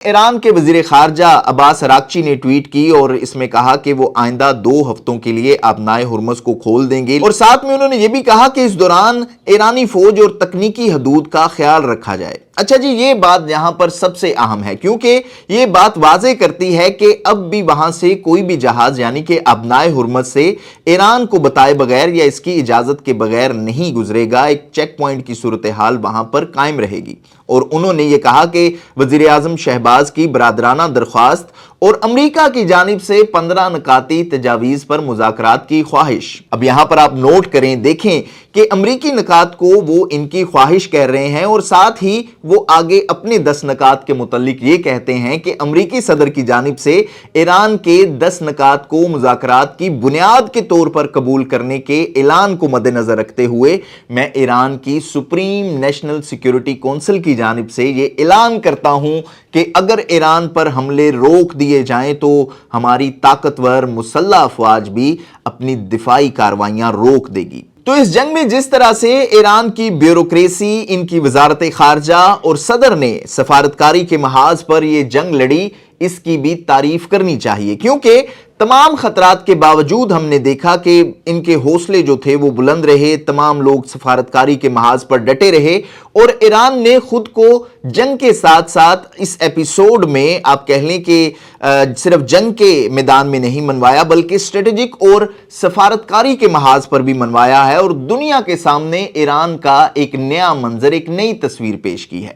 ایران کے وزیر خارجہ عباس اراغچی نے ٹویٹ کی اور اس میں کہا کہ وہ آئندہ 2 ہفتوں کے لیے آبنائے ہرمز کو کھول دیں گے، اور ساتھ میں انہوں نے یہ بھی کہا کہ اس دوران ایرانی فوج اور تکنیکی حدود کا خیال رکھا جائے۔ اچھا جی، یہ بات یہاں پر سب سے اہم ہے، کیونکہ یہ بات واضح کرتی ہے کہ اب بھی وہاں سے کوئی بھی جہاز یعنی کہ آبنائے ہرمز سے ایران کو بتائے بغیر یا اس کی اجازت کے بغیر نہیں گزرے گا۔ ایک چیک پوائنٹ کی صورتحال وہاں پر قائم رہے گی، اور انہوں نے یہ کہا کہ وزیر اعظم شہباز کی برادرانہ درخواست اور امریکہ کی جانب سے 15 نکاتی تجاویز پر مذاکرات کی خواہش۔ اب یہاں پر آپ نوٹ کریں، دیکھیں کہ امریکی نکات کو وہ ان کی خواہش کہہ رہے ہیں، اور ساتھ ہی وہ آگے اپنے 10 نکات کے متعلق یہ کہتے ہیں کہ امریکی صدر کی جانب سے ایران کے 10 نکات کو مذاکرات کی بنیاد کے طور پر قبول کرنے کے اعلان کو مد نظر رکھتے ہوئے میں ایران کی سپریم نیشنل سیکیورٹی کونسل کی جانب سے یہ اعلان کرتا ہوں کہ اگر ایران پر حملے روک دیے جائیں تو ہماری طاقتور مسلح افواج بھی اپنی دفاعی کارروائیاں روک دے گی۔ تو اس جنگ میں جس طرح سے ایران کی بیوروکریسی، ان کی وزارت خارجہ اور صدر نے سفارتکاری کے محاذ پر یہ جنگ لڑی، اس کی بھی تعریف کرنی چاہیے، کیونکہ تمام خطرات کے باوجود ہم نے دیکھا کہ ان کے حوصلے جو تھے وہ بلند رہے، تمام لوگ سفارتکاری کے محاذ پر ڈٹے رہے، اور ایران نے خود کو جنگ کے ساتھ ساتھ اس ایپیسوڈ میں آپ کہہ لیں کہ صرف جنگ کے میدان میں نہیں منوایا بلکہ اسٹریٹجک اور سفارتکاری کے محاذ پر بھی منوایا ہے، اور دنیا کے سامنے ایران کا ایک نیا منظر، ایک نئی تصویر پیش کی ہے۔